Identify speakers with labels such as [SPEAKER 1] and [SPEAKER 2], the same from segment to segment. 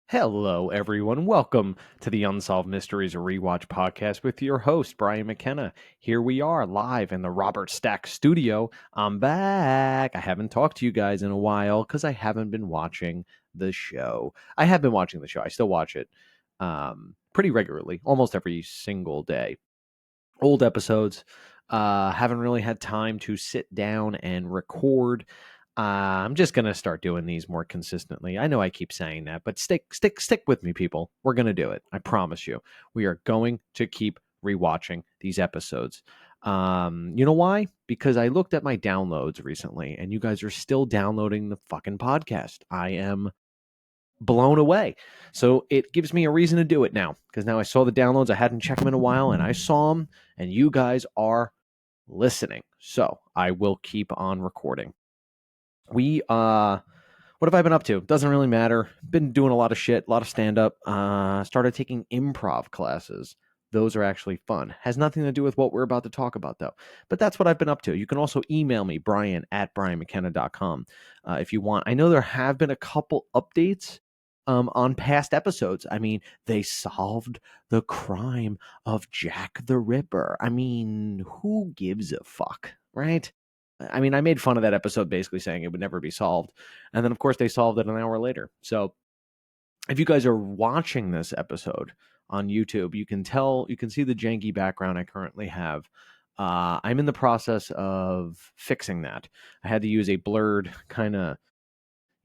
[SPEAKER 1] Hello, everyone. Welcome to the Unsolved Mysteries Rewatch podcast with your host, Bryan McKenna. Here we are live in the Robert Stack studio. I'm back. I haven't talked to you guys in a while because I haven't been watching the show. I have been watching the show. I still watch it pretty regularly, almost every single day. Old episodes. Haven't really had time to sit down and record. I'm just gonna start doing these more consistently. I know I keep saying that, but stick with me, people. We're gonna do it. I promise you. We are going to keep rewatching these episodes. You know why? Because I looked at my downloads recently, and you guys are still downloading the fucking podcast. I am blown away. So it gives me a reason to do it now. Because now I saw the downloads. I hadn't checked them in a while, and I saw them, and you guys are listening. So I will keep on recording. What have I been up to? Doesn't really matter. Been doing a lot of shit, a lot of stand-up. Started taking improv classes. Those are actually fun. Has nothing to do with what we're about to talk about, though. But that's what I've been up to. You can also email me, brian@brianmckenna.com, if you want. I know there have been a couple updates on past episodes. I mean, they solved the crime of Jack the Ripper. I mean, who gives a fuck, right? I mean, I made fun of that episode basically saying it would never be solved. And then, of course, they solved it an hour later. So if you guys are watching this episode on YouTube, you can see the janky background I currently have. I'm in the process of fixing that. I had to use a blurred kind of,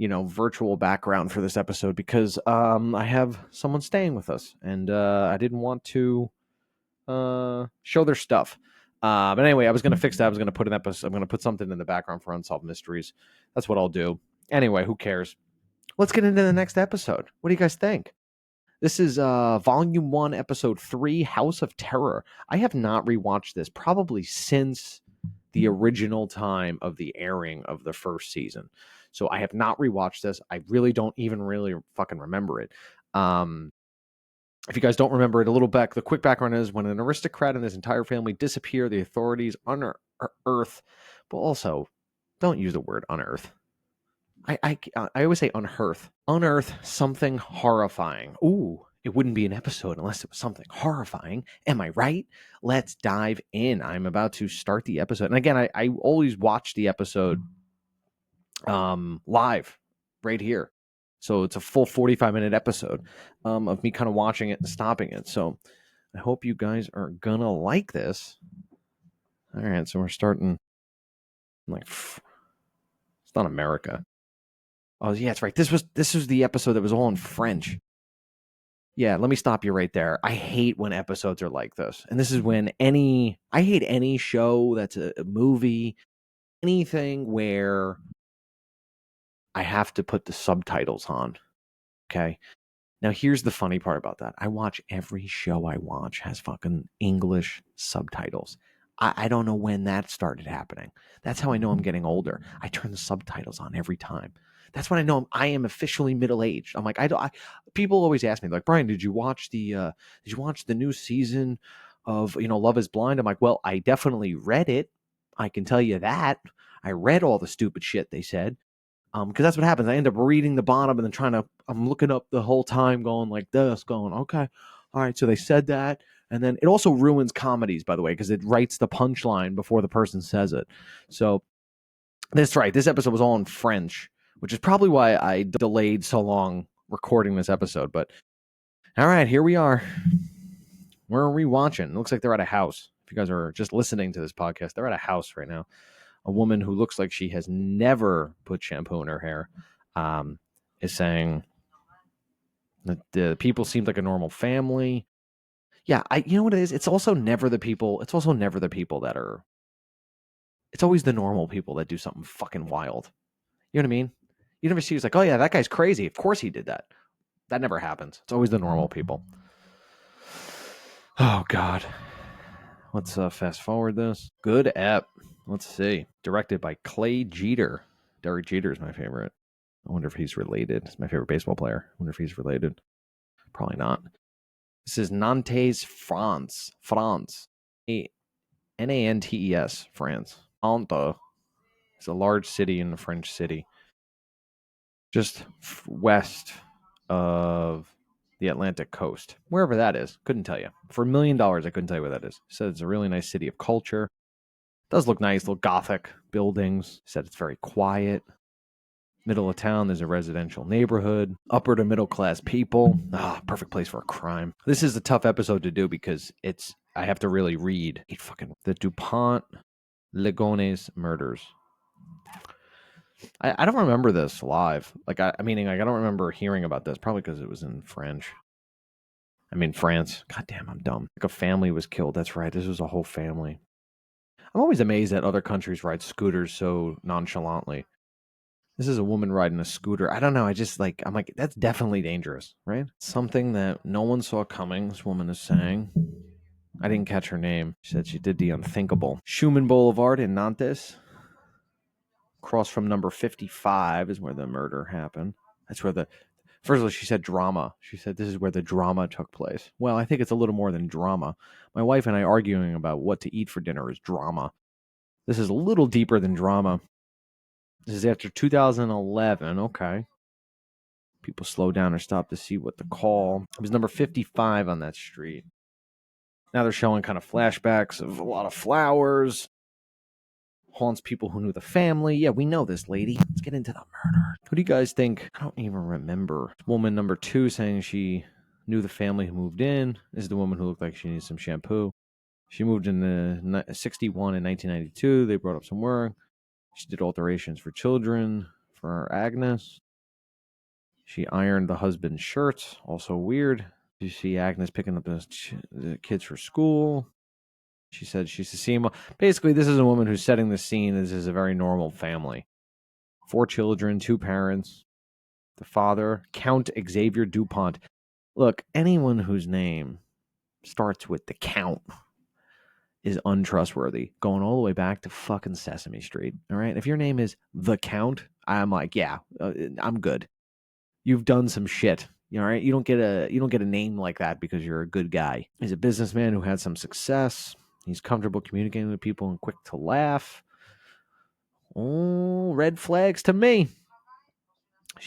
[SPEAKER 1] virtual background for this episode because I have someone staying with us and I didn't want to show their stuff. But anyway, I was going to fix that. I was going to put an episode. I'm going to put something in the background for Unsolved Mysteries. That's what I'll do. Anyway, who cares? Let's get into the next episode. What do you guys think? This is Volume 1, Episode 3, House of Terror. I have not rewatched this probably since the original time of the airing of the first season. So I have not rewatched this. I really don't even really fucking remember it. If you guys don't remember it, the quick background is when an aristocrat and his entire family disappear, the authorities unearth, but also don't use the word unearth. I always say unearth something horrifying. Ooh, it wouldn't be an episode unless it was something horrifying. Am I right? Let's dive in. I'm about to start the episode. And again, I always watch the episode live right here. So it's a full 45-minute episode of me kind of watching it and stopping it. So I hope you guys are going to like this. All right, so we're starting it's not America. Oh, yeah, that's right. This was the episode that was all in French. Yeah, let me stop you right there. I hate when episodes are like this. And this is when I hate any show that's a movie, anything where I have to put the subtitles on. Okay. Now, here's the funny part about that. I watch every show I watch has fucking English subtitles. I don't know when that started happening. That's how I know I'm getting older. I turn the subtitles on every time. That's when I know I am officially middle-aged. I'm like, people always ask me, like, Brian, did you watch the new season of, Love is Blind? I'm like, well, I definitely read it. I can tell you that. I read all the stupid shit they said. Because that's what happens. I end up reading the bottom and then I'm looking up the whole time going like this, going, okay, all right, so they said that. And then it also ruins comedies, by the way, because it writes the punchline before the person says it. So that's right. This episode was all in French, which is probably why I delayed so long recording this episode. But all right, here we are. We're rewatching. It looks like they're at a house. If you guys are just listening to this podcast, they're at a house right now. A woman who looks like she has never put shampoo in her hair is saying that the people seemed like a normal family. Yeah, you know what it is? It's also never the people. It's also never the people that are. It's always the normal people that do something fucking wild. You know what I mean? You never see it's like, oh yeah, that guy's crazy. Of course he did that. That never happens. It's always the normal people. Oh God. Let's fast forward this. Good ep. Let's see. Directed by Clay Jeter. Derek Jeter is my favorite. I wonder if he's related. He's my favorite baseball player. I wonder if he's related. Probably not. This is Nantes, France. Nantes, France. Nantes is a large city in the French city. Just west of the Atlantic coast. Wherever that is, couldn't tell you. For $1 million, I couldn't tell you where that is. Said it's a really nice city of culture. Does look nice, little Gothic buildings. Said it's very quiet. Middle of town, there's a residential neighborhood. Upper to middle class people. Perfect place for a crime. This is a tough episode to do because I have to really read the DuPont Ligones murders. I don't remember this live. I don't remember hearing about this, probably because it was in French. France. God damn, I'm dumb. A family was killed. That's right. This was a whole family. I'm always amazed that other countries ride scooters so nonchalantly. This is a woman riding a scooter. I don't know. I'm like, that's definitely dangerous, right? Something that no one saw coming, this woman is saying. I didn't catch her name. She said she did the unthinkable. Schumann Boulevard in Nantes. Across from number 55 is where the murder happened. That's where first of all, she said drama. She said this is where the drama took place. Well, I think it's a little more than drama. My wife and I arguing about what to eat for dinner is drama. This is a little deeper than drama. This is after 2011. Okay. People slow down or stop to see what the call. It was number 55 on that street. Now they're showing kind of flashbacks of a lot of flowers. Haunts people who knew the family. Yeah, we know this lady. Let's get into the murder. Who do you guys think? I don't even remember. Woman number 2 saying she knew the family who moved in. This is the woman who looked like she needs some shampoo. She moved in 61 in 1992. They brought up some work. She did alterations for children, for Agnes. She ironed the husband's shirts. Also weird. You see Agnes picking up the kids for school. She said she's to see him. Basically, this is a woman who's setting the scene. This is a very normal family. 4 children, 2 parents. The father, Count Xavier DuPont. Look, anyone whose name starts with the Count is untrustworthy. Going all the way back to fucking Sesame Street. All right? If your name is the Count, I'm like, yeah, I'm good. You've done some shit. All right? You don't get a name like that because you're a good guy. He's a businessman who had some success. He's comfortable communicating with people and quick to laugh. Oh, red flags to me.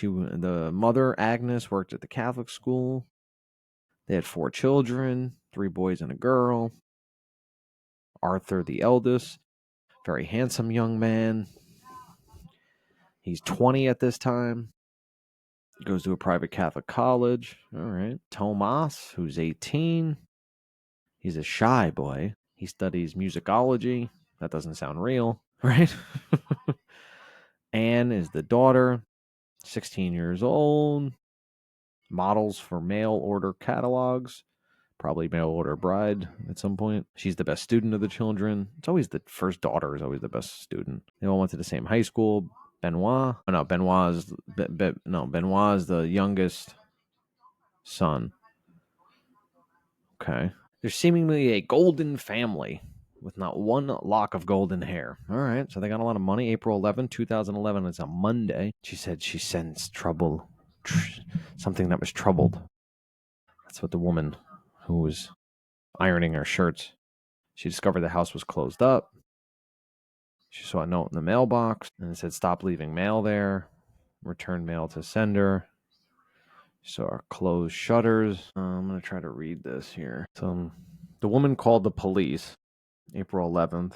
[SPEAKER 1] The mother, Agnes, worked at the Catholic school. They had 4 children, 3 boys and a girl. Arthur, the eldest, very handsome young man. He's 20 at this time. Goes to a private Catholic college. All right. Tomas, who's 18. He's a shy boy. He studies musicology. That doesn't sound real, right? Anne is the daughter, 16 years old. Models for mail order catalogs. Probably mail order bride at some point. She's the best student of the children. It's always the first daughter is always the best student. They all went to the same high school. Benoit. Oh, no, Benoit is the youngest son. Okay. There's seemingly a golden family with not one lock of golden hair. All right, so they got a lot of money. April 11, 2011. It's a Monday. She said she sensed trouble. Something that was troubled. That's what the woman who was ironing her shirts. She discovered the house was closed up. She saw a note in the mailbox and it said, "Stop leaving mail there. Return mail to sender." She saw closed shutters. I'm going to try to read this here. So the woman called the police April 11th,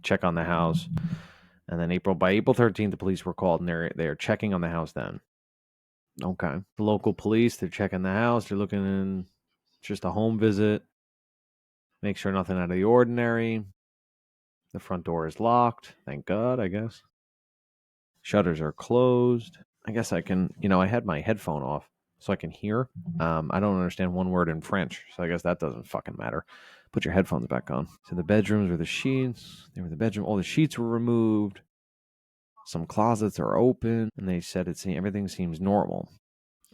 [SPEAKER 1] check on the house. And then by April 13th, the police were called and they're checking on the house then. Okay. The local police, they're checking the house. They're looking in, just a home visit. Make sure nothing out of the ordinary. The front door is locked. Thank God, I guess. Shutters are closed. I guess I can, I had my headphone off so I can hear. I don't understand one word in French, so I guess that doesn't fucking matter. Put your headphones back on. So the bedrooms were the sheets. They were the bedroom. All the sheets were removed. Some closets are open. And they said everything seems normal.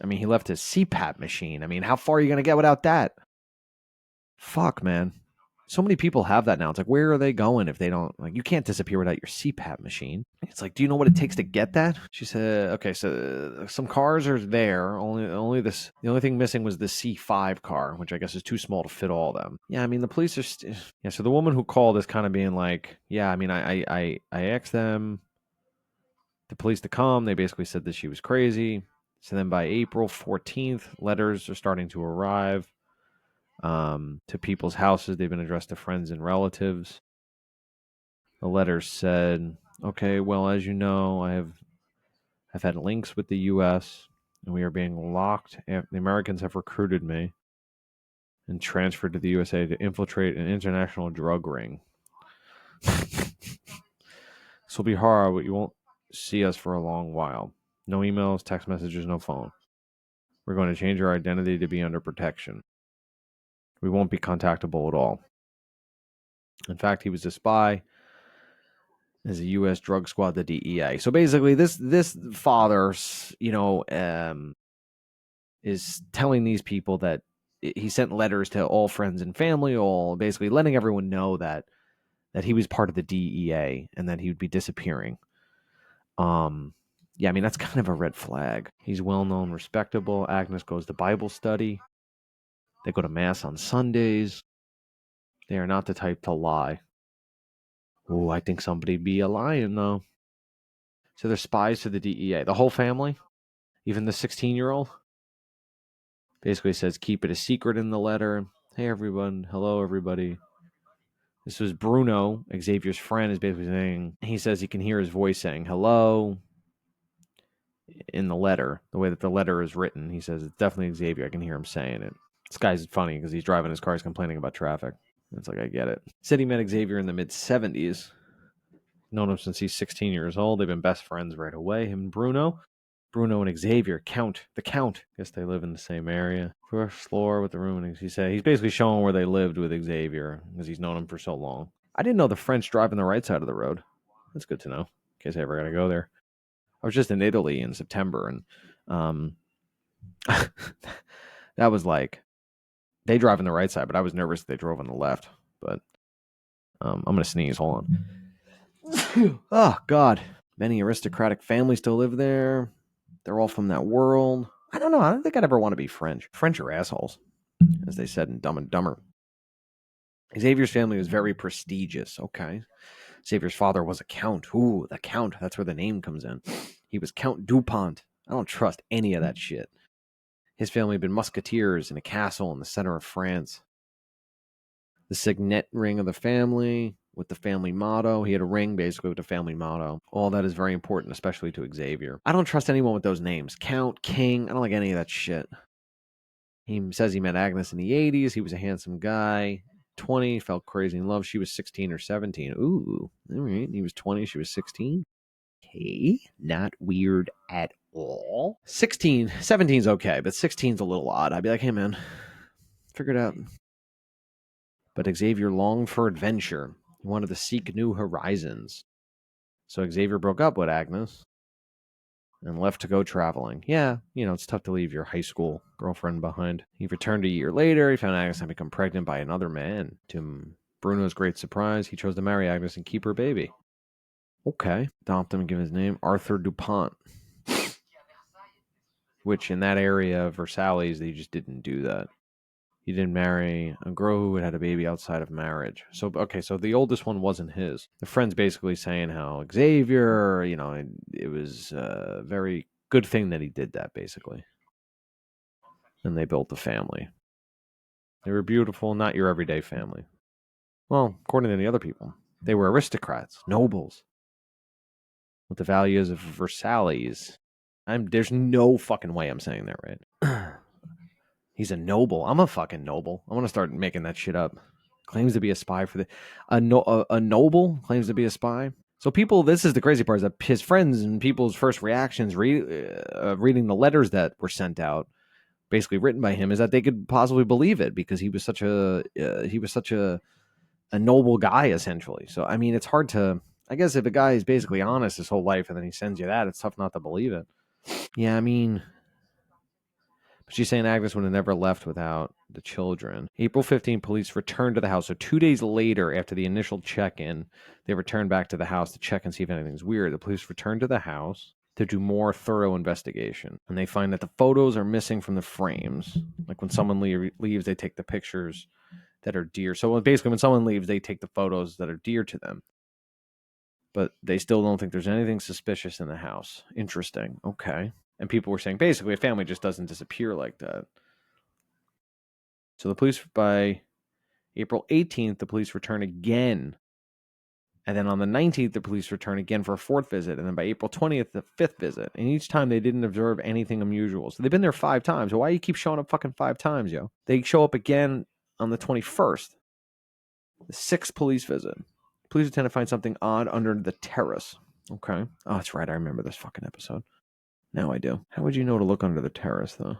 [SPEAKER 1] He left his CPAP machine. How far are you going to get without that? Fuck, man. So many people have that now. It's like, where are they going if they don't, you can't disappear without your CPAP machine. It's like, do you know what it takes to get that? She said, okay, so some cars are there. The only thing missing was the C5 car, which I guess is too small to fit all of them. Yeah, the police are, yeah, so the woman who called is kind of being like, yeah, I asked them, the police to come. They basically said that she was crazy. So then by April 14th, letters are starting to arrive to people's houses. They've been addressed to friends and relatives. The letters said, okay, well, as you know, I've had links with the U.S., and we are being locked. The Americans have recruited me and transferred to the USA to infiltrate an international drug ring. This will be hard, but you won't see us for a long while. No emails, text messages, no phone. We're going to change our identity to be under protection. We won't be contactable at all. In fact, he was a spy as a U.S. drug squad, the DEA. So basically, this father, is telling these people that he sent letters to all friends and family, all basically letting everyone know that he was part of the DEA and that he would be disappearing. Yeah, I mean, that's kind of a red flag. He's well-known, respectable. Agnes goes to Bible study. They go to Mass on Sundays. They are not the type to lie. Oh, I think somebody be a lying, though. So they're spies to the DEA. The whole family, even the 16-year-old, basically says, keep it a secret in the letter. Hey, everyone. Hello, everybody. This was Bruno, Xavier's friend, is basically saying, he says he can hear his voice saying hello in the letter, the way that the letter is written. He says, it's definitely Xavier. I can hear him saying it. This guy's funny because he's driving his car. He's complaining about traffic. It's like, I get it. Said he met Xavier in the mid-70s. Known him since he's 16 years old. They've been best friends right away, him and Bruno. Bruno and Xavier, the Count. Guess they live in the same area. First floor with the room. And he said he's basically showing where they lived with Xavier because he's known him for so long. I didn't know the French drive on the right side of the road. That's good to know in case I ever got to go there. I was just in Italy in September, and that was like they drive on the right side, but I was nervous they drove on the left. But I'm gonna sneeze. Hold on. Oh God, many aristocratic families still live there. They're all from that world. I don't know. I don't think I'd ever want to be French. French are assholes, as they said in Dumb and Dumber. Xavier's family was very prestigious. Okay. Xavier's father was a count. Ooh, the count. That's where the name comes in. He was Count Dupont. I don't trust any of that shit. His family had been musketeers in a castle in the center of France. The signet ring of the family with the family motto. He had a ring basically with the family motto. All that is very important, especially to Xavier. I don't trust anyone with those names. Count, King. I don't like any of that shit. He says he met Agnes in the 80s. He was a handsome guy. 20, felt crazy in love. She was 16 or 17. Ooh, all right. He was 20, she was 16. Okay, not weird at all. 16, 17's okay, but 16's a little odd. I'd be like, hey, man, figure it out. But Xavier longed for adventure. He wanted to seek new horizons. So Xavier broke up with Agnes and left to go traveling. Yeah, it's tough to leave your high school girlfriend behind. He returned a year later. He found Agnes had become pregnant by another man. To Bruno's great surprise, he chose to marry Agnes and keep her baby. Okay. Adopt him and give his name Arthur Dupont. Which in that area of Versailles, they just didn't do that. He didn't marry a girl who had a baby outside of marriage. So, okay, so the oldest one wasn't his. The friend's basically saying how Xavier, it was a very good thing that he did that, basically. And they built a family. They were beautiful, not your everyday family. Well, according to the other people, they were aristocrats, nobles, with the values of Versailles. There's no fucking way I'm saying that right. He's a noble. I'm a fucking noble. I want to start making that shit up. Claims to be a spy for a noble claims to be a spy. So people, this is the crazy part, is that his friends and people's first reactions reading the letters that were sent out, basically written by him, is that they could possibly believe it because he was such a noble guy, essentially. So I mean, it's hard to. I guess if a guy is basically honest his whole life and then he sends you that, it's tough not to believe it. Yeah, I mean. But she's saying Agnes would have never left without the children. April 15th, police returned to the house. So 2 days later, after the initial check-in, they returned back to the house to check and see if anything's weird. The police returned to the house to do more thorough investigation. And they find that the photos are missing from the frames. Like when someone leaves, they take the pictures that are dear. So basically, when someone leaves, they take the photos that are dear to them. But they still don't think there's anything suspicious in the house. Interesting. Okay. And people were saying basically a family just doesn't disappear like that. So the police, by April 18th, the police return again. And then on the 19th, the police return again for a fourth visit. And then by April 20th, the fifth visit. And each time they didn't observe anything unusual. So they've been there 5 times. So why do you keep showing up fucking 5 times, yo? They show up again on the 21st. The 6th police visit. Police attend to find something odd under the terrace. Okay. Oh, that's right. I remember this fucking episode. Now I do. How would you know to look under the terrace, though?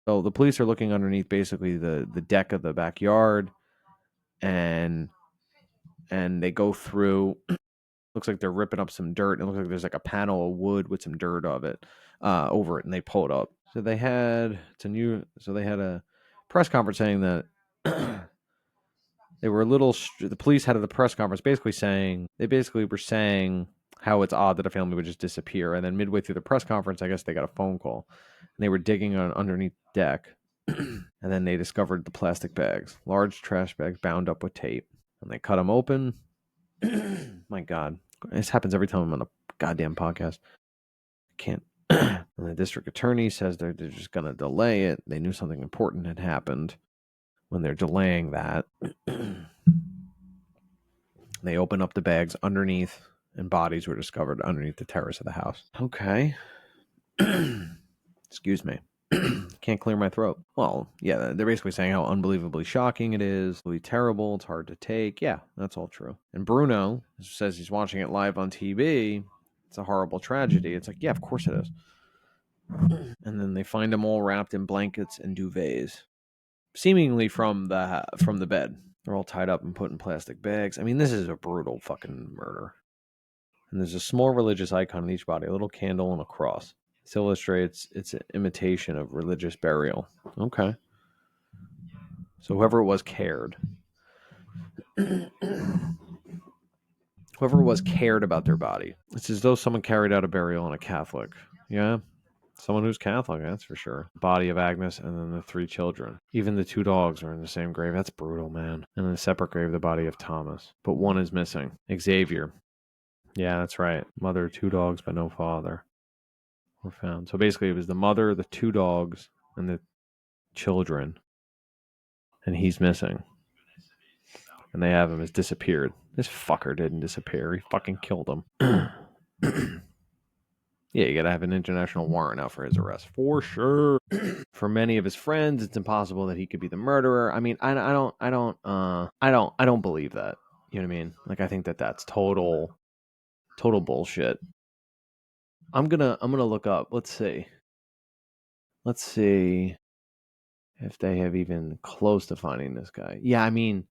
[SPEAKER 1] So the police are looking underneath basically the deck of the backyard. And they go through. Looks like they're ripping up some dirt. It looks like there's like a panel of wood with some dirt of it over it, and they pull it up. So they had a press conference saying that they were a little. The police had a press conference basically were saying how it's odd that a family would just disappear, and then midway through the press conference, I guess they got a phone call, and they were digging on underneath the deck, and then they discovered the plastic bags, large trash bags bound up with tape, and they cut them open. My God, this happens every time I'm on a goddamn podcast. I can't. And the district attorney says they're just going to delay it. They knew something important had happened when they're delaying that. They open up the bags underneath, and bodies were discovered underneath the terrace of the house. Okay. Excuse me. Can't clear my throat. Well, yeah, they're basically saying how unbelievably shocking it is, really terrible, it's hard to take. Yeah, that's all true. And Bruno says he's watching it live on TV. It's a horrible tragedy. It's like, yeah, of course it is. And then they find them all wrapped in blankets and duvets, seemingly from the bed. They're all tied up and put in plastic bags. I mean, this is a brutal fucking murder. And there's a small religious icon in each body, a little candle and a cross. This illustrates its imitation of religious burial. Okay. So whoever it was cared. Whoever it was cared about their body. It's as though someone carried out a burial on a Catholic. Yeah. Someone who's Catholic, that's for sure. Body of Agnes and then the 3 children. Even the 2 dogs are in the same grave. That's brutal, man. And in a separate grave, the body of Thomas. But one is missing. Xavier. Yeah, that's right. Mother, 2 dogs, but no father were found. So basically, it was the mother, the 2 dogs, and the children. And he's missing. And they have him as disappeared. This fucker didn't disappear. He fucking killed him. Yeah, you gotta have an international warrant out for his arrest. For sure. For many of his friends, it's impossible that he could be the murderer. I mean, I don't believe that. You know what I mean? Like, I think that that's total bullshit. I'm gonna look up. Let's see if they have even close to finding this guy. Yeah, I mean,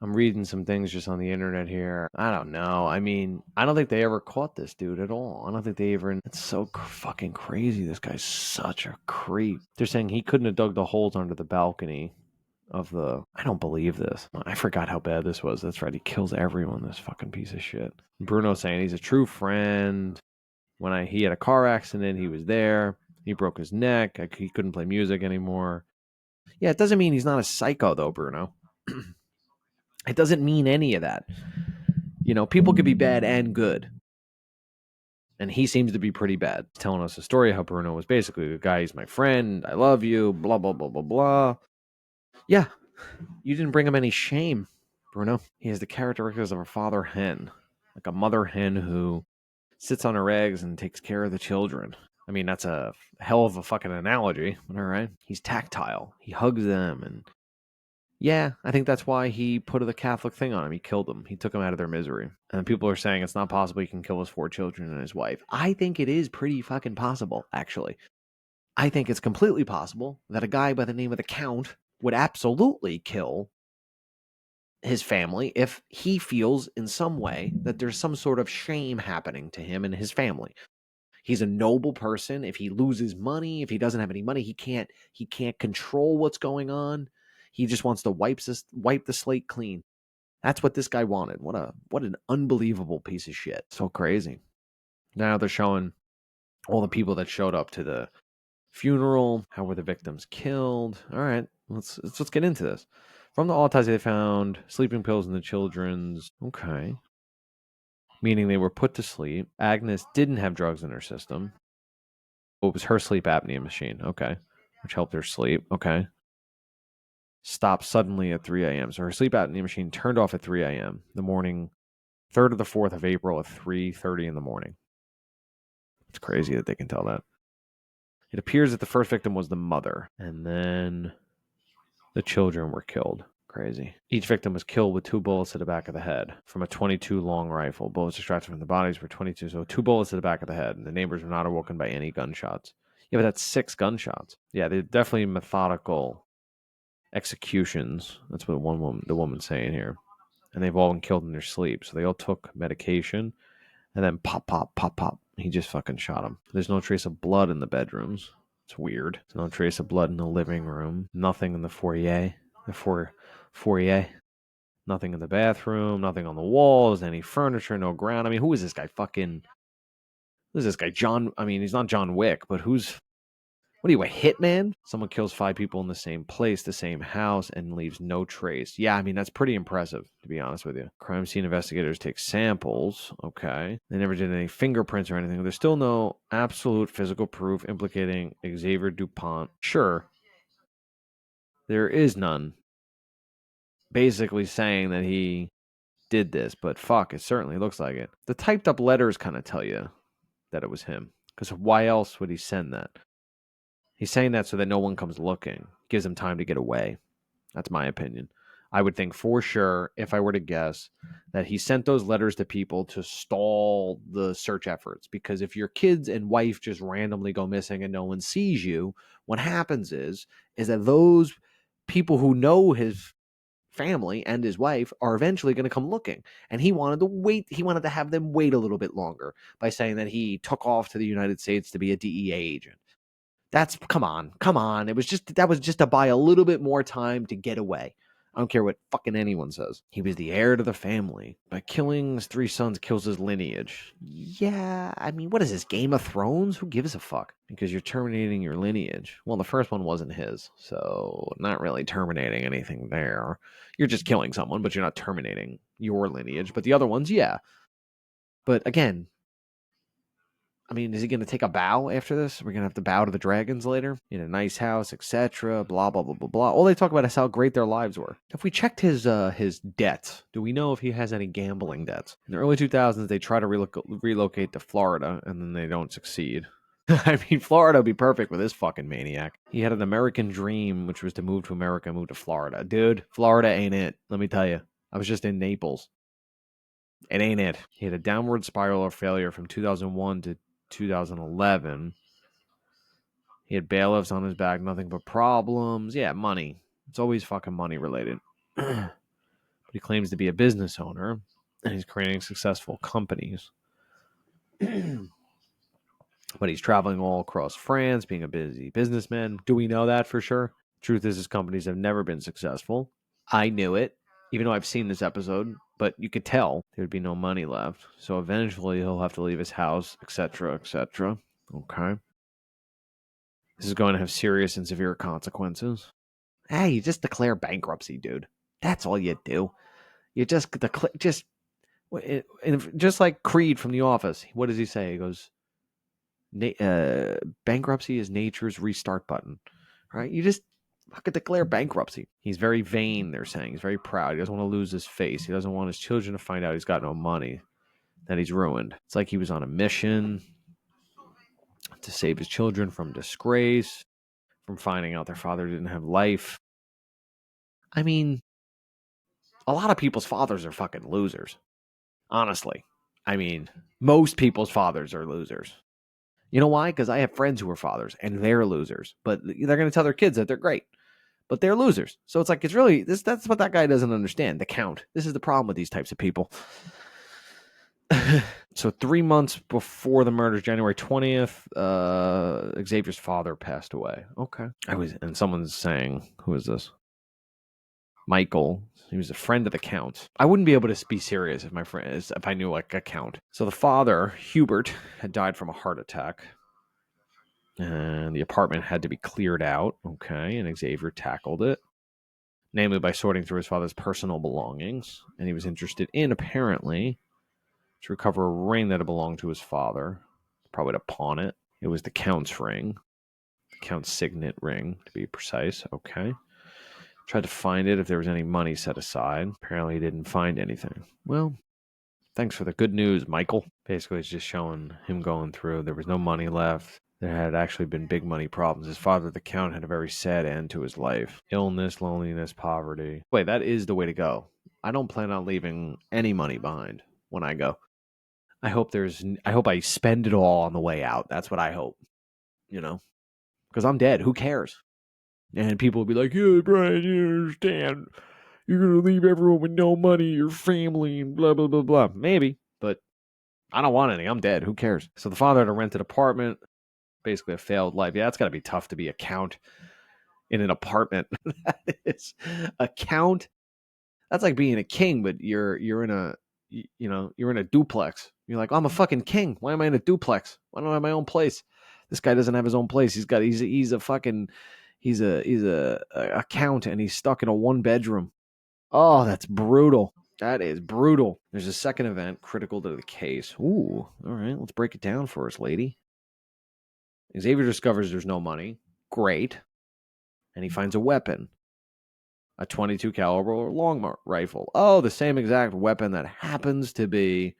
[SPEAKER 1] I'm reading some things just on the internet here. I don't know. I mean, I don't think they ever caught this dude at all. I don't think they even. It's so fucking crazy. This guy's such a creep. They're saying he couldn't have dug the holes under the balcony of the. I don't believe this. I forgot how bad this was. That's right. He kills everyone. This fucking piece of shit. Bruno's saying he's a true friend. When he had a car accident, he was there. He broke his neck. He couldn't play music anymore. Yeah, it doesn't mean he's not a psycho though, Bruno. It doesn't mean any of that. You know, people could be bad and good. And he seems to be pretty bad. He's telling us a story how Bruno was basically the guy, he's my friend, I love you, blah, blah, blah, blah, blah. Yeah, you didn't bring him any shame, Bruno. He has the characteristics of a father hen, like a mother hen who sits on her eggs and takes care of the children. I mean, that's a hell of a fucking analogy, all right? He's tactile. He hugs them and yeah, I think that's why he put the Catholic thing on him. He killed them. He took them out of their misery. And people are saying it's not possible he can kill his 4 children and his wife. I think it is pretty fucking possible, actually. I think it's completely possible that a guy by the name of the Count would absolutely kill his family if he feels in some way that there's some sort of shame happening to him and his family. He's a noble person. If he loses money, if he doesn't have any money, he can't control what's going on. He just wants to wipe the slate clean. That's what this guy wanted. What an unbelievable piece of shit. So crazy. Now they're showing all the people that showed up to the funeral. How were the victims killed? All right, let's get into this. From the autopsy, they found sleeping pills in the children's. Okay. Meaning they were put to sleep. Agnes didn't have drugs in her system. it was her sleep apnea machine. Okay. Which helped her sleep. Okay. Stopped suddenly at 3 a.m. So her sleep apnea machine turned off at 3 a.m. the morning, 3rd of the 4th of April at 3:30 in the morning. It's crazy that they can tell that. It appears that the first victim was the mother, and then the children were killed. Crazy. Each victim was killed with 2 bullets to the back of the head from a 22 long rifle. Bullets extracted from the bodies were 22, so 2 bullets to the back of the head. And the neighbors were not awoken by any gunshots. Yeah, but that's 6 gunshots. Yeah, they're definitely methodical executions. That's what the woman's saying here. And they've all been killed in their sleep. So they all took medication, and then pop, pop, pop, pop. He just fucking shot him. There's no trace of blood in the bedrooms. It's weird. There's no trace of blood in the living room. Nothing in the foyer. Foyer. Nothing in the bathroom. Nothing on the walls. Any furniture. No ground. I mean, who is this guy? Who's this guy? John. I mean, he's not John Wick, but who's... What are you, a hitman? Someone kills 5 people in the same place, the same house, and leaves no trace. Yeah, I mean, that's pretty impressive, to be honest with you. Crime scene investigators take samples. Okay. They never did any fingerprints or anything. There's still no absolute physical proof implicating Xavier Dupont. Sure, there is none. Basically saying that he did this, but fuck, it certainly looks like it. The typed up letters kind of tell you that it was him. Because why else would he send that? He's saying that so that no one comes looking. Gives him time to get away. That's my opinion. I would think for sure, if I were to guess, that he sent those letters to people to stall the search efforts. Because if your kids and wife just randomly go missing and no one sees you, what happens is that those people who know his family and his wife are eventually going to come looking. And he wanted to wait. He wanted to have them wait a little bit longer by saying that he took off to the United States to be a DEA agent. That's come on. That was just to buy a little bit more time to get away. I don't care what fucking anyone says. He was the heir to the family. By killing his 3 sons, kills his lineage. Yeah, I mean, what is this, Game of Thrones? Who gives a fuck? Because you're terminating your lineage. Well, the first one wasn't his, so not really terminating anything there. You're just killing someone, but you're not terminating your lineage. But the other ones, yeah. But again, I mean, is he going to take a bow after this? We're going to have to bow to the dragons later in a nice house, etc. Blah blah blah blah blah. All they talk about is how great their lives were. If we checked his debts, do we know if he has any gambling debts? In the early 2000s, they try to relocate to Florida, and then they don't succeed. I mean, Florida would be perfect with this fucking maniac. He had an American dream, which was to move to America, move to Florida. Dude, Florida ain't it. Let me tell you. I was just in Naples. It ain't it. He had a downward spiral of failure from 2001 to 2011. He had bailiffs on his back, nothing but problems. Yeah, money. It's always fucking money related. But he claims to be a business owner, and he's creating successful companies. But he's traveling all across France, being a busy businessman. Do we know that for sure? Truth is, his companies have never been successful. I knew it, even though I've seen this episode, but you could tell there'd be no money left. So eventually he'll have to leave his house, etc., etc. Okay. This is going to have serious and severe consequences. Hey, you just declare bankruptcy, dude. That's all you do. You just just like Creed from The Office. What does he say? He goes, bankruptcy is nature's restart button. Right? You just fucking declare bankruptcy. He's very vain, they're saying. He's very proud. He doesn't want to lose his face. He doesn't want his children to find out he's got no money, that he's ruined. It's like he was on a mission to save his children from disgrace, from finding out their father didn't have life. I mean, a lot of people's fathers are fucking losers. Honestly. I mean, most people's fathers are losers. You know why? Because I have friends who are fathers and they're losers. But they're going to tell their kids that they're great. But they're losers. So it's like, it's really, that's what that guy doesn't understand. The count. This is the problem with these types of people. So 3 months before the murders, January 20th, Xavier's father passed away. Okay. And someone's saying, who is this? Michael. He was a friend of the Count. I wouldn't be able to be serious if I knew like a Count. So the father, Hubert, had died from a heart attack. And the apartment had to be cleared out. Okay. And Xavier tackled it, namely by sorting through his father's personal belongings. And he was interested in, apparently, to recover a ring that had belonged to his father, probably to pawn it. It was the Count's ring. The Count's signet ring, to be precise. Okay. Tried to find it if there was any money set aside. Apparently he didn't find anything. Well, thanks for the good news, Michael. Basically, it's just showing him going through. There was no money left. There had actually been big money problems. His father, the Count, had a very sad end to his life. Illness, loneliness, poverty. Wait, that is the way to go. I don't plan on leaving any money behind when I go. I hope I spend it all on the way out. That's what I hope. Because I'm dead. Who cares? And people will be like, yeah, Bryan, you understand. You're going to leave everyone with no money, your family, and blah, blah, blah, blah. Maybe, but I don't want any. I'm dead. Who cares? So the father had a rented apartment, basically a failed life. Yeah, it's got to be tough to be a count in an apartment. That is a count. That's like being a king, but you're in a you're in a duplex. You're like, I'm a fucking king. Why am I in a duplex? Why don't I have my own place? This guy doesn't have his own place. He's a count, and he's stuck in a 1-bedroom. Oh, that's brutal. That is brutal. There's a second event critical to the case. Ooh, all right. Let's break it down for us, lady. Xavier discovers there's no money. Great. And he finds a weapon. A 22 caliber long rifle. Oh, the same exact weapon that happens to be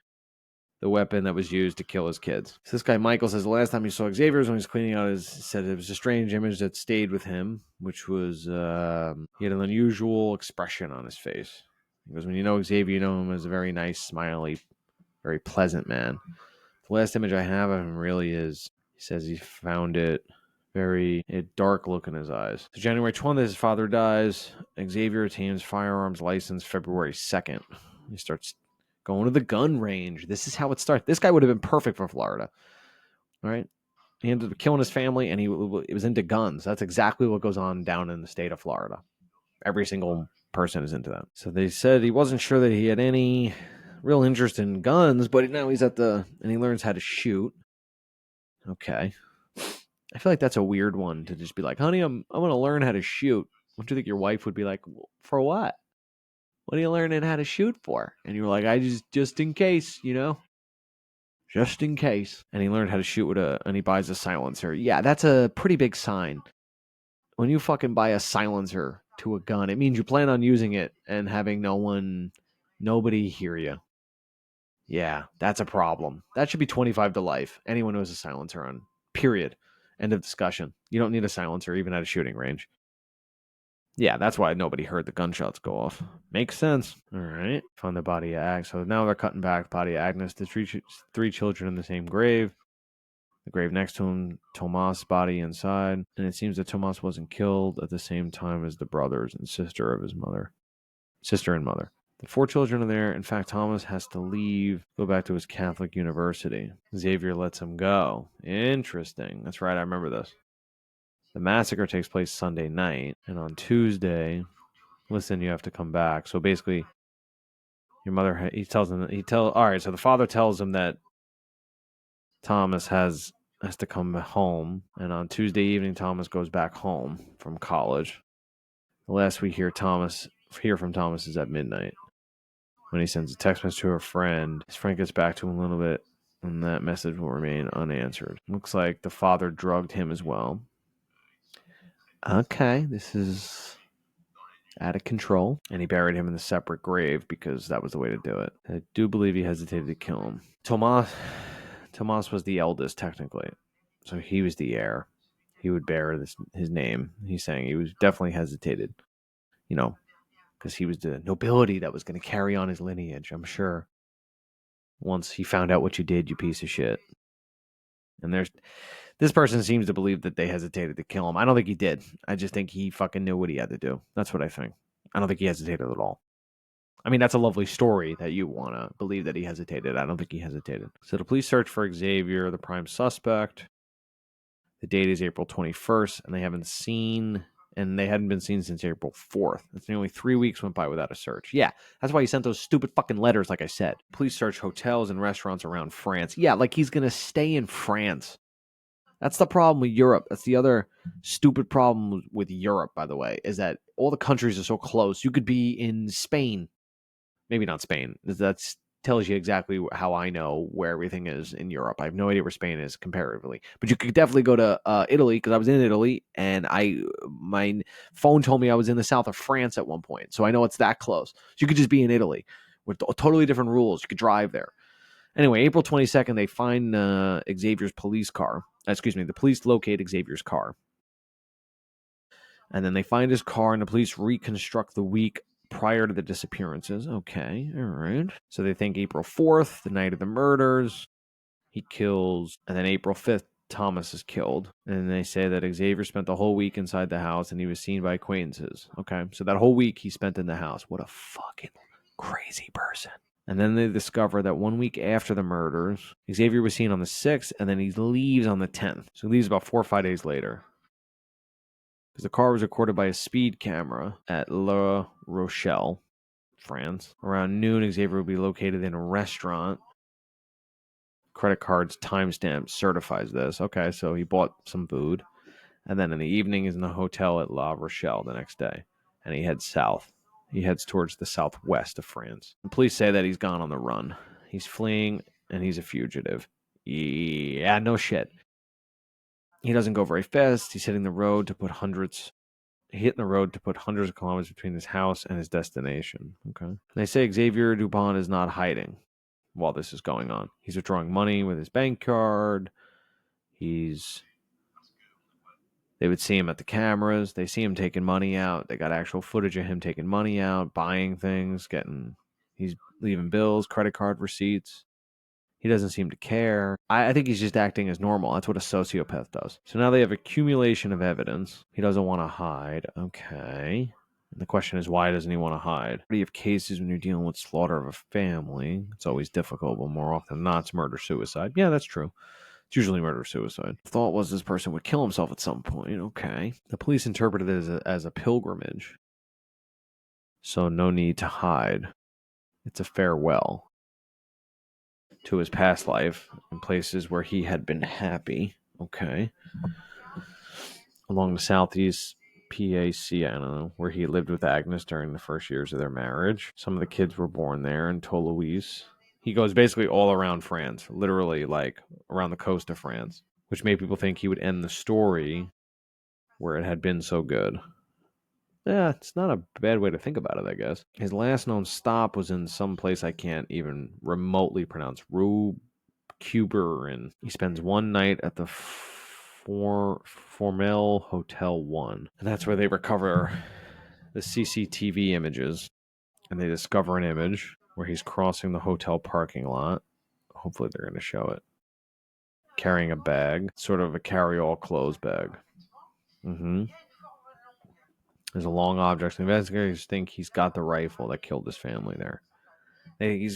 [SPEAKER 1] the weapon that was used to kill his kids. So this guy Michael says the last time he saw Xavier was when he was cleaning out said it was a strange image that stayed with him, which was he had an unusual expression on his face. He goes, when you know Xavier, you know him as a very nice, smiley, very pleasant man. The last image I have of him really is, he says he found it very a dark look in his eyes. So January 20th, his father dies. Xavier attains firearms license February 2nd. He starts going to the gun range. This is how it starts. This guy would have been perfect for Florida. All right. He ended up killing his family, and he was into guns. That's exactly what goes on down in the state of Florida. Every single person is into that. So they said he wasn't sure that he had any real interest in guns, but now he's and he learns how to shoot. Okay. I feel like that's a weird one to just be like, honey, I'm going to learn how to shoot. What do you think your wife would be like, for what? What are you learning how to shoot for? And you were like, just in case, just in case. And he learned how to shoot and he buys a silencer. Yeah, that's a pretty big sign. When you fucking buy a silencer to a gun, it means you plan on using it and having nobody hear you. Yeah, that's a problem. That should be 25 to life. Anyone who has a silencer on, period. End of discussion. You don't need a silencer even at a shooting range. Yeah, that's why nobody heard the gunshots go off. Makes sense. All right. Found the body of Agnes. So now they're cutting back body of Agnes. The three children in the same grave. The grave next to him, Tomas' body inside. And it seems that Tomas wasn't killed at the same time as the brothers and sister of his mother. Sister and mother. The 4 children are there. In fact, Thomas has to leave, go back to his Catholic university. Xavier lets him go. Interesting. That's right. I remember this. The massacre takes place Sunday night. And on Tuesday, listen, you have to come back. So basically, your mother, all right, so the father tells him that Thomas has to come home. And on Tuesday evening, Thomas goes back home from college. The last we hear from Thomas is at midnight. When he sends a text message to her friend, his friend gets back to him a little bit, and that message will remain unanswered. Looks like the father drugged him as well. Okay, this is out of control. And he buried him in a separate grave because that was the way to do it. I do believe he hesitated to kill him. Tomas was the eldest, technically. So he was the heir. He would bear his name. He's saying he was definitely hesitated. Because he was the nobility that was going to carry on his lineage, I'm sure. Once he found out what you did, you piece of shit. And this person seems to believe that they hesitated to kill him. I don't think he did. I just think he fucking knew what he had to do. That's what I think. I don't think he hesitated at all. I mean, that's a lovely story that you want to believe that he hesitated. I don't think he hesitated. So the police search for Xavier, the prime suspect. The date is April 21st, and they hadn't been seen since April 4th. It's nearly 3 weeks went by without a search. Yeah, that's why he sent those stupid fucking letters, like I said. Police search hotels and restaurants around France. Yeah, like he's going to stay in France. That's the problem with Europe. That's the other stupid problem with Europe, by the way, is that all the countries are so close. You could be in Spain. Maybe not Spain. That's tells you exactly how I know where everything is in Europe. I have no idea where Spain is comparatively, but you could definitely go to Italy, because I was in Italy, and my phone told me I was in the south of France at one point, so I know it's that close. So you could just be in Italy with totally different rules. You could drive there. Anyway, April 22nd, they find Xavier's police car. Excuse me, the police locate Xavier's car. And then they find his car, and the police reconstruct the week prior to the disappearances. Okay, all right. So they think April 4th, the night of the murders, he kills. And then April 5th, Thomas is killed. And they say that Xavier spent the whole week inside the house, and he was seen by acquaintances. Okay, so that whole week he spent in the house. What a fucking crazy person. And then they discover that 1 week after the murders, Xavier was seen on the 6th, and then he leaves on the 10th. So he leaves about 4 or 5 days later. Because the car was recorded by a speed camera at La Rochelle, France. Around noon, Xavier will be located in a restaurant. Credit cards timestamp certifies this. Okay, so he bought some food. And then in the evening, he's in the hotel at La Rochelle the next day. And he heads south. He heads towards the southwest of France. The police say that he's gone on the run. He's fleeing, and he's a fugitive. Yeah, no shit. He doesn't go very fast. He's hitting the road to put hundreds of kilometers between his house and his destination. Okay. They say Xavier Dupont is not hiding while this is going on. He's withdrawing money with his bank card. They would see him at the cameras. They see him taking money out. They got actual footage of him taking money out, buying things, he's leaving bills, credit card receipts. He doesn't seem to care. I think he's just acting as normal. That's what a sociopath does. So now they have accumulation of evidence. He doesn't want to hide. Okay. And the question is, why doesn't he want to hide? You have cases when you're dealing with slaughter of a family. It's always difficult, but more often than not, it's murder-suicide. Yeah, that's true. It's usually murder-suicide. The thought was this person would kill himself at some point. Okay. The police interpreted it as a pilgrimage. So no need to hide. It's a farewell to his past life in places where he had been happy. Okay. Along the southeast PAC, I don't know, where he lived with Agnes during the first years of their marriage. Some of the kids were born there in Toulouse. He goes basically all around France, literally like around the coast of France, which made people think he would end the story where it had been so good. Yeah, it's not a bad way to think about it, I guess. His last known stop was in some place I can't even remotely pronounce. Rue Cuber, and he spends one night at the Formel Hotel 1. And that's where they recover the CCTV images. And they discover an image where he's crossing the hotel parking lot. Hopefully they're going to show it. Carrying a bag, sort of a carry-all clothes bag. There's a long object. The investigators think he's got the rifle that killed his family there. They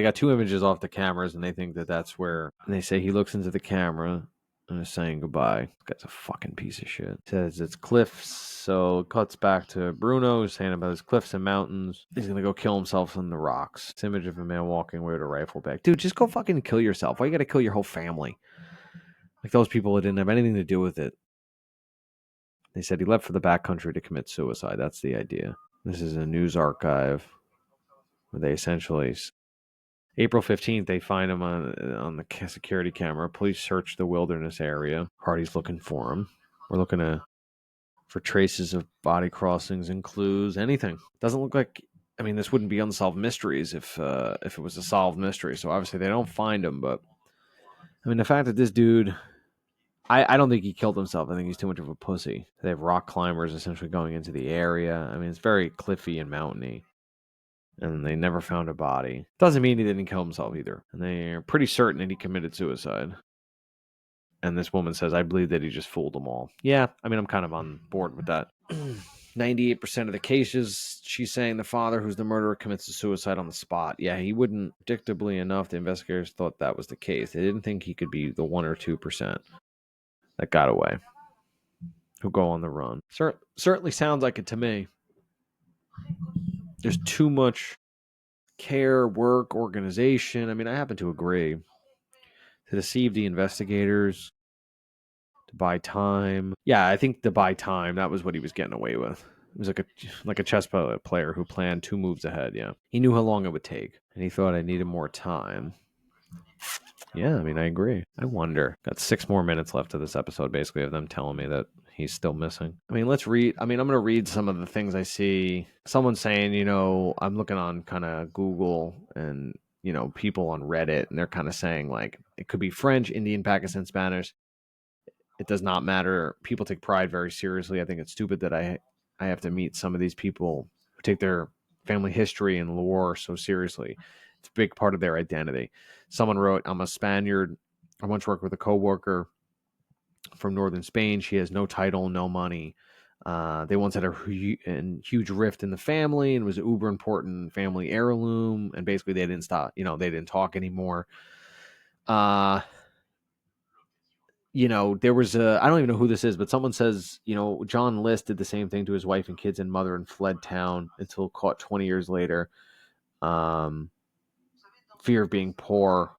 [SPEAKER 1] got two images off the cameras, and they think that that's where. And they say he looks into the camera and is saying goodbye. This guy's a fucking piece of shit. Says it's cliffs, so it cuts back to Bruno who's saying about his cliffs and mountains. He's gonna go kill himself in the rocks. This image of a man walking away with a rifle back. Dude, just go fucking kill yourself. Why you gotta kill your whole family? Like those people that didn't have anything to do with it. They said he left for the backcountry to commit suicide. That's the idea. This is a news archive where they essentially. April 15th, they find him on the security camera. Police search the wilderness area. Hardy's looking for him. We're looking for traces of body crossings and clues, anything. Doesn't look like. I mean, this wouldn't be Unsolved Mysteries if it was a solved mystery. So obviously they don't find him. But I mean, the fact that this dude, I don't think he killed himself. I think he's too much of a pussy. They have rock climbers essentially going into the area. I mean, it's very cliffy and mountainy. And they never found a body. Doesn't mean he didn't kill himself either. And they're pretty certain that he committed suicide. And this woman says, I believe that he just fooled them all. Yeah, I mean, I'm kind of on board with that. 98% of the cases, she's saying the father who's the murderer commits a suicide on the spot. Yeah, he wouldn't. Predictably enough, the investigators thought that was the case. They didn't think he could be the 1 or 2% that got away, who go on the run. Certainly sounds like it to me. There's too much care, work, organization. I mean, I happen to agree. To deceive the investigators, to buy time. Yeah, I think to buy time, that was what he was getting away with. He was like a chess player who planned 2 moves ahead. Yeah, he knew how long it would take, and he thought I needed more time. Yeah, I mean, I agree. I wonder. Got 6 more minutes left of this episode, basically, of them telling me that he's still missing. I mean, let's read. I mean, I'm going to read some of the things I see. Someone saying, I'm looking on kind of Google and, people on Reddit, and they're kind of saying, like, it could be French, Indian, Pakistan, Spanish. It does not matter. People take pride very seriously. I think it's stupid that I have to meet some of these people who take their family history and lore so seriously. It's a big part of their identity. Someone wrote, I'm a Spaniard. I once worked with a coworker from northern Spain. She has no title, no money. They once had a huge rift in the family and was an uber important family heirloom. And basically they didn't stop, they didn't talk anymore. There was I don't even know who this is, but someone says, John List did the same thing to his wife and kids and mother and fled town until caught 20 years later. Fear of being poor.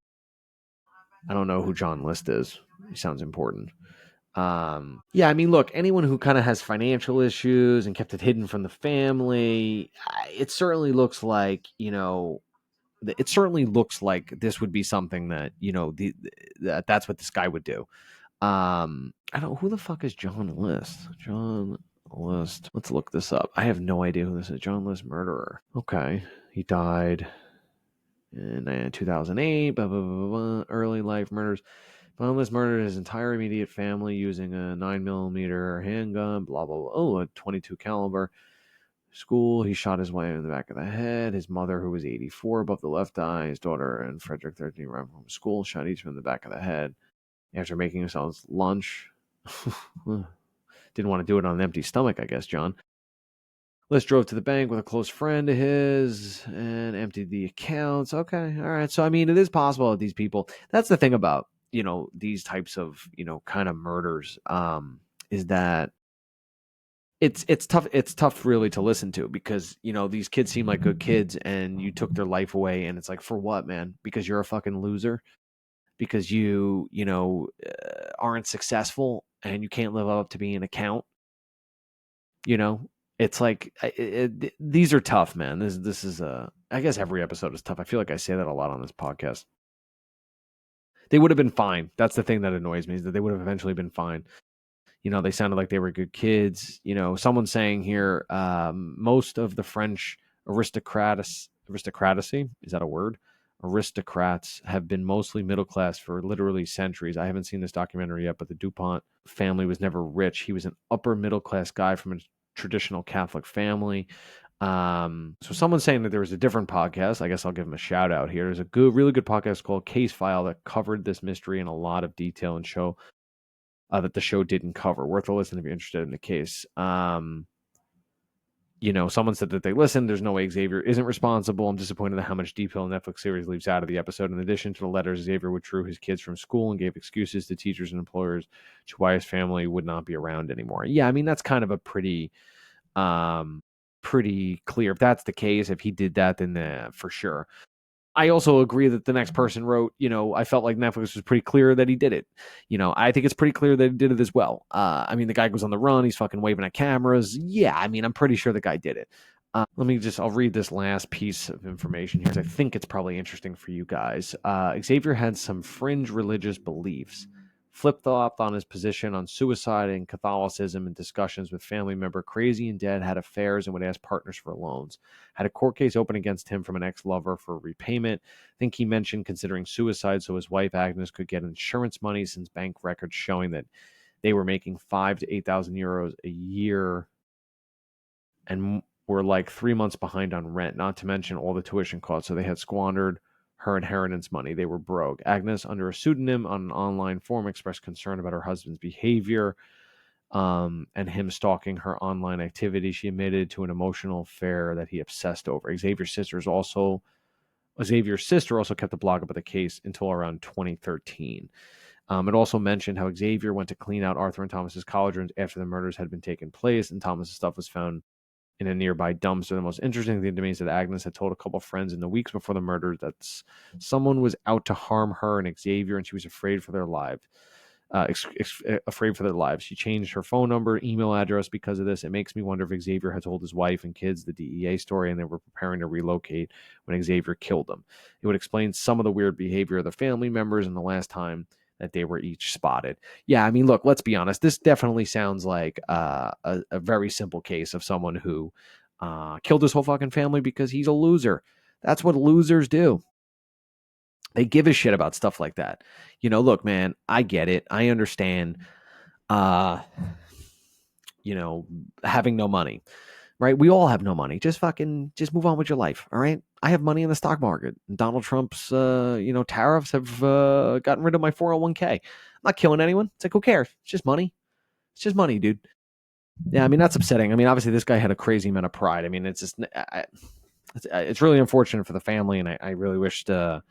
[SPEAKER 1] I don't know who John List is. He sounds important. Yeah, I mean, look, anyone who kind of has financial issues and kept it hidden from the family, it certainly looks like, this would be something that, that's what this guy would do. I don't. Who the fuck is John List? John List. Let's look this up. I have no idea who this is. John List, murderer. Okay, he died in 2008. Blah, blah, blah, blah, early life murders. John List murdered his entire immediate family using a 9mm handgun. Blah blah blah. Oh, a 22 caliber. School. He shot his wife in the back of the head. His mother, who was 84, above the left eye. His daughter and Frederick, 13, ran from school. Shot each in the back of the head. After making themselves lunch. Didn't want to do it on an empty stomach, I guess, John. List drove to the bank with a close friend of his and emptied the accounts. Okay, all right. So, I mean, it is possible that these people, that's the thing about, these types of, kind of murders, is that it's tough. It's tough really to listen to because, these kids seem like good kids and you took their life away. And it's like, for what, man? Because you're a fucking loser? Because aren't successful and you can't live up to being an account. It's like these are tough, man. This is I guess every episode is tough. I feel like I say that a lot on this podcast. They would have been fine. That's the thing that annoys me, is that they would have eventually been fine. They sounded like they were good kids. Someone's saying here, most of the French aristocracy, is that a word? Aristocrats have been mostly middle class for literally centuries. I haven't seen this documentary yet, but the DuPont family was never rich. He was an upper middle class guy from a traditional Catholic family. So someone's saying that there was a different podcast. I guess I'll give him a shout out here. There's a really good podcast called Case File that covered this mystery in a lot of detail and show that the show didn't cover. Worth a listen if you're interested in the case. Someone said that they listened. There's no way Xavier isn't responsible. I'm disappointed at how much detail the Netflix series leaves out of the episode. In addition to the letters, Xavier withdrew his kids from school and gave excuses to teachers and employers to why his family would not be around anymore. Yeah, I mean, that's kind of a pretty clear. If that's the case, if he did that, then for sure. I also agree that the next person wrote, I felt like Netflix was pretty clear that he did it. I think it's pretty clear that he did it as well. I mean, the guy goes on the run. He's fucking waving at cameras. Yeah, I mean, I'm pretty sure the guy did it. I'll read this last piece of information here because I think it's probably interesting for you guys. Xavier had some fringe religious beliefs, flip-flopped on his position on suicide and Catholicism in discussions with family member Crazy and Dead, had affairs and would ask partners for loans, had a court case open against him from an ex-lover for repayment. I think he mentioned considering suicide so his wife Agnes could get insurance money, since bank records showing that they were making 5,000 to 8,000 euros a year and were like 3 months behind on rent, not to mention all the tuition costs. So they had squandered her inheritance money. They were broke. Agnes, under a pseudonym on an online forum, expressed concern about her husband's behavior and him stalking her online activity. She admitted to an emotional affair that he obsessed over. Xavier's sister also kept a blog about the case until around 2013. It also mentioned how Xavier went to clean out Arthur and Thomas's college rooms after the murders had been taken place, and Thomas's stuff was found in a nearby dumpster. The most interesting thing to me is that Agnes had told a couple of friends in the weeks before the murders that someone was out to harm her and Xavier, and she was afraid for their lives. afraid for their lives. She changed her phone number, email address because of this. It makes me wonder if Xavier had told his wife and kids the DEA story and they were preparing to relocate when Xavier killed them. It would explain some of the weird behavior of the family members and the last time that they were each spotted. Yeah, I mean, look, let's be honest. This definitely sounds like a very simple case of someone who killed his whole fucking family because he's a loser. That's what losers do. They give a shit about stuff like that. Look, man, I get it. I understand, uh, having no money, right? We all have no money. Just move on with your life. All right. I have money in the stock market. Donald Trump's, tariffs have gotten rid of my 401k. I'm not killing anyone. It's like, who cares? It's just money. It's just money, dude. Yeah. I mean, that's upsetting. I mean, obviously this guy had a crazy amount of pride. I mean, it's just, it's really unfortunate for the family. And I really wished a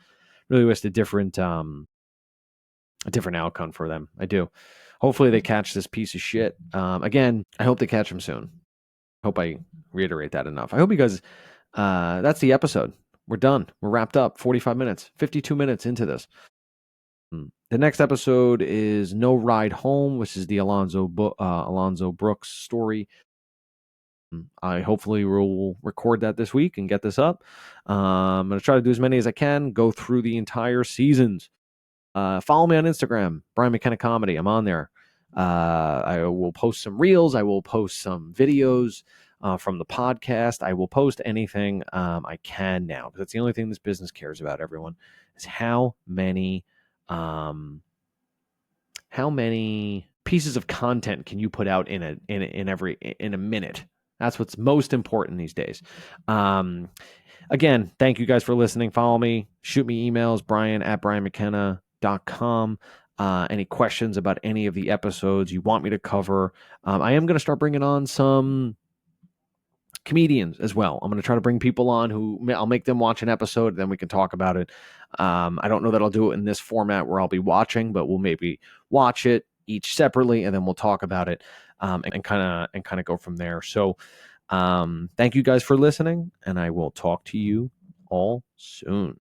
[SPEAKER 1] different outcome for them. I do. Hopefully they catch this piece of shit. Again, I hope they catch him soon. Hope I reiterate that enough. I hope you guys, that's the episode. We're done. We're wrapped up. 45 minutes, 52 minutes into this. The next episode is No Ride Home, which is the Alonzo Brooks story. I hopefully will record that this week and get this up. I'm going to try to do as many as I can, go through the entire seasons. Follow me on Instagram, Bryan McKenna Comedy. I'm on there. I will post some reels. I will post some videos from the podcast. I will post anything I can now, because that's the only thing this business cares about, everyone, is how many pieces of content can you put out in a minute. That's what's most important these days. Again, thank you guys for listening. Follow me. Shoot me emails, brian@brianmckenna.com. Any questions about any of the episodes you want me to cover. I am going to start bringing on some comedians as well. I'm going to try to bring people on who I'll make them watch an episode, then we can talk about it. I don't know that I'll do it in this format where I'll be watching, but we'll maybe watch it each separately, and then we'll talk about it and kind of go from there. So thank you guys for listening, and I will talk to you all soon.